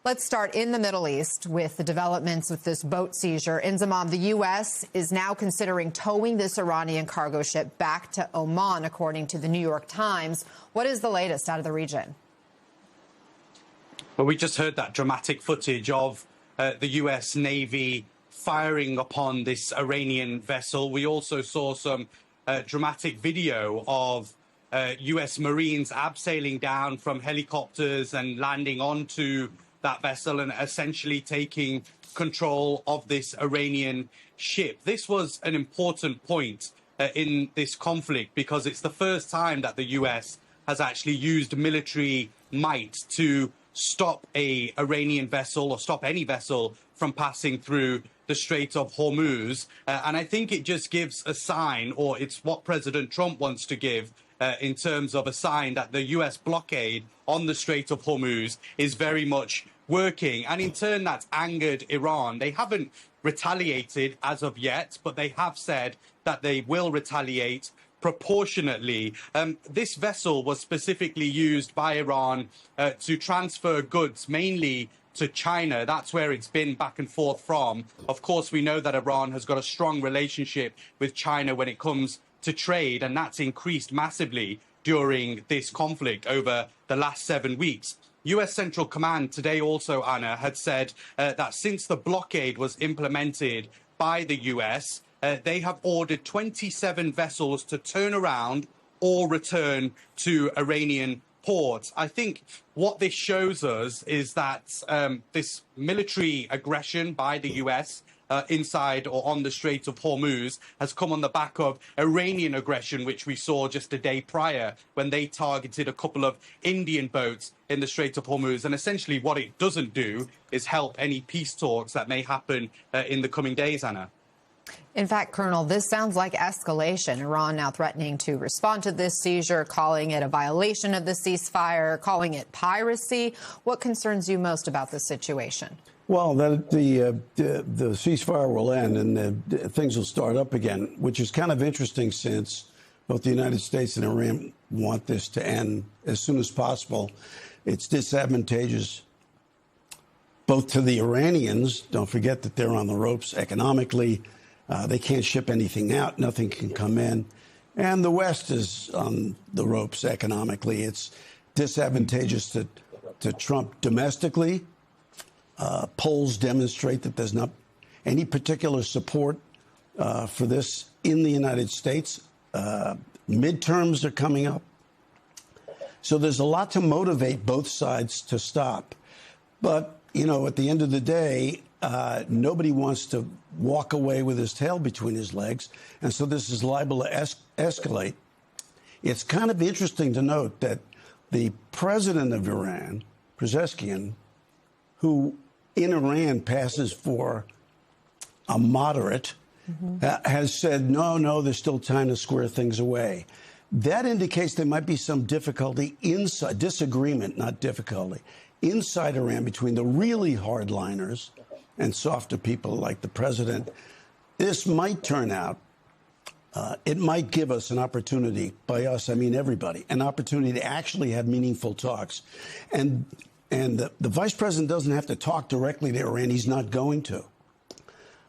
Let's start in the Middle East with the developments with this boat seizure. Inzamam, the U.S. is now considering towing this Iranian cargo ship back to Oman, according to the New York Times. What is the latest out of the region? Well, we just heard that dramatic footage of the U.S. Navy firing upon this Iranian vessel. We also saw some dramatic video of U.S. Marines abseiling down from helicopters and landing onto that vessel and essentially taking control of this Iranian ship. This was an important point in this conflict because it's the first time that the U.S. has actually used military might to stop a Iranian vessel or stop any vessel from passing through the Strait of Hormuz. And I think it just gives a sign, or it's what President Trump wants to give in terms of a sign that the U.S. blockade on the Strait of Hormuz is very much working. And in turn, that's angered Iran. They haven't retaliated as of yet, but they have said that they will retaliate proportionately. This vessel was specifically used by Iran to transfer goods, mainly to China. That's where it's been back and forth from. Of course, we know that Iran has got a strong relationship with China when it comes to trade, and that's increased massively during this conflict over the last 7 weeks. U.S. Central Command today also, Anna, had said that since the blockade was implemented by the U.S., they have ordered 27 vessels to turn around or return to Iranian ports. I think what this shows us is that this military aggression by the U.S. Inside or on the Strait of Hormuz has come on the back of Iranian aggression, which we saw just a day prior when they targeted a couple of Indian boats in the Strait of Hormuz. And essentially what it doesn't do is help any peace talks that may happen in the coming days, Anna. In fact, Colonel, this sounds like escalation. Iran now threatening to respond to this seizure, calling it a violation of the ceasefire, calling it piracy. What concerns you most about this situation? Well, that the ceasefire will end and things will start up again, which is kind of interesting since both the United States and Iran want this to end as soon as possible. It's disadvantageous both to the Iranians. Don't forget that they're on the ropes economically. They can't ship anything out. Nothing can come in. And the West is on the ropes economically. It's disadvantageous to Trump domestically. Polls demonstrate that there's not any particular support for this in the United States. Midterms are coming up. So there's a lot to motivate both sides to stop. But, you know, at the end of the day, nobody wants to walk away with his tail between his legs. And so this is liable to escalate. It's kind of interesting to note that the president of Iran, Pezeshkian, who in Iran passes for a moderate, has said, no, there's still time to square things away. That indicates there might be some difficulty inside, disagreement, not difficulty, inside Iran between the really hardliners and softer people like the president. This might turn out, it might give us an opportunity, by us, I mean everybody, an opportunity to actually have meaningful talks. And the vice president doesn't have to talk directly to Iran. He's not going to.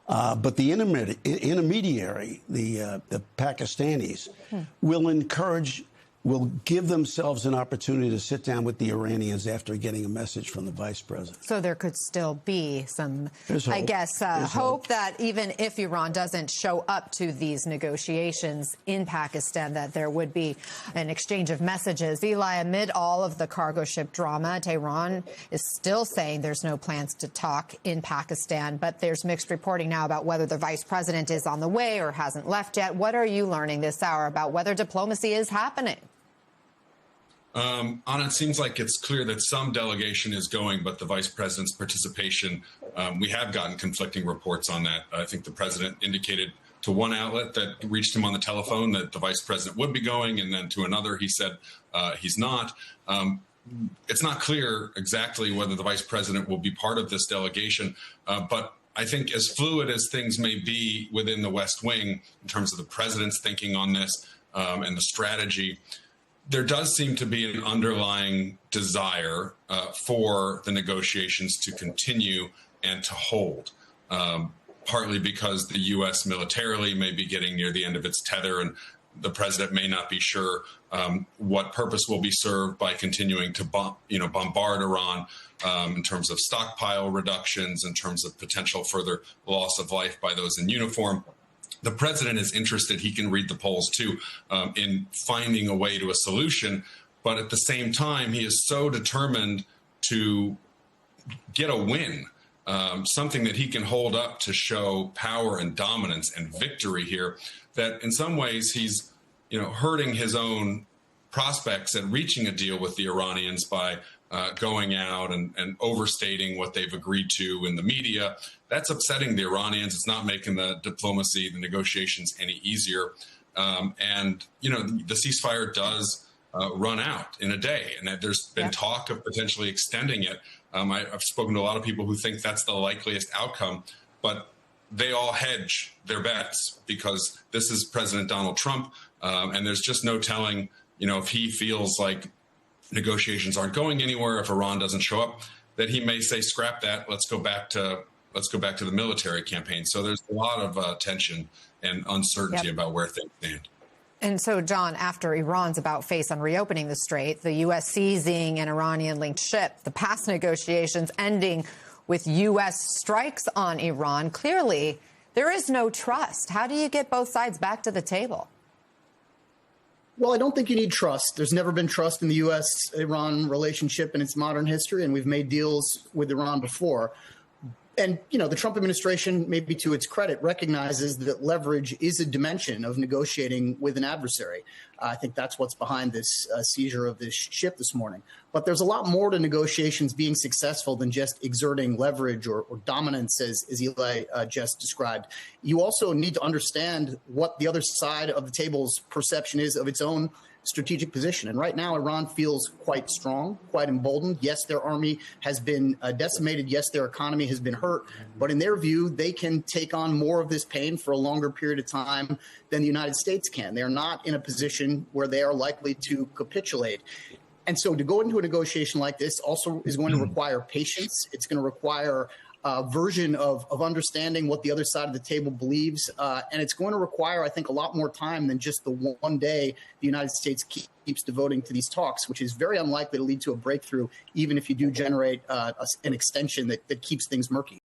But the intermediary, the Pakistanis, will give themselves an opportunity to sit down with the Iranians after getting a message from the vice president. So there could still be some, I guess, hope that even if Iran doesn't show up to these negotiations in Pakistan, that there would be an exchange of messages. Eli, amid all of the cargo ship drama, Tehran is still saying there's no plans to talk in Pakistan, but there's mixed reporting now about whether the vice president is on the way or hasn't left yet. What are you learning this hour about whether diplomacy is happening? Anna, it seems like it's clear that some delegation is going, but the vice president's participation, we have gotten conflicting reports on that. I think the president indicated to one outlet that reached him on the telephone that the vice president would be going, and then to another he said he's not. It's not clear exactly whether the vice president will be part of this delegation, but I think as fluid as things may be within the West Wing in terms of the president's thinking on this and the strategy, there does seem to be an underlying desire for the negotiations to continue and to hold, partly because the U.S. militarily may be getting near the end of its tether, and the president may not be sure what purpose will be served by continuing to bombard Iran in terms of stockpile reductions, in terms of potential further loss of life by those in uniform. The president is interested, he can read the polls too, in finding a way to a solution. But at the same time, he is so determined to get a win, something that he can hold up to show power and dominance and victory here, that in some ways he's hurting his own prospects at reaching a deal with the Iranians by going out and overstating what they've agreed to in the media. That's upsetting the Iranians. It's not making the diplomacy, the negotiations any easier. And the ceasefire does run out in a day, and there's been talk of potentially extending it. I've spoken to a lot of people who think that's the likeliest outcome, but they all hedge their bets because this is President Donald Trump, and there's just no telling, if he feels like negotiations aren't going anywhere, if Iran doesn't show up, that he may say, scrap that, let's go back to the military campaign. So there's a lot of tension and uncertainty about where things stand. And so, John, after Iran's about-face on reopening the strait, the U.S. seizing an Iranian-linked ship, the past negotiations ending with U.S. strikes on Iran, clearly there is no trust. How do you get both sides back to the table? Well, I don't think you need trust. There's never been trust in the U.S.-Iran relationship in its modern history, and we've made deals with Iran before. And, the Trump administration, maybe to its credit, recognizes that leverage is a dimension of negotiating with an adversary. I think that's what's behind this seizure of this ship this morning. But there's a lot more to negotiations being successful than just exerting leverage or dominance, as Eli just described. You also need to understand what the other side of the table's perception is of its own strategic position. And right now, Iran feels quite strong, quite emboldened. Yes, their army has been decimated. Yes, their economy has been hurt. But in their view, they can take on more of this pain for a longer period of time than the United States can. They are not in a position where they are likely to capitulate. And so to go into a negotiation like this also is going to require patience. It's going to require a version of understanding what the other side of the table believes. And it's going to require, I think, a lot more time than just the one day the United States keeps devoting to these talks, which is very unlikely to lead to a breakthrough, even if you do generate an extension that keeps things murky.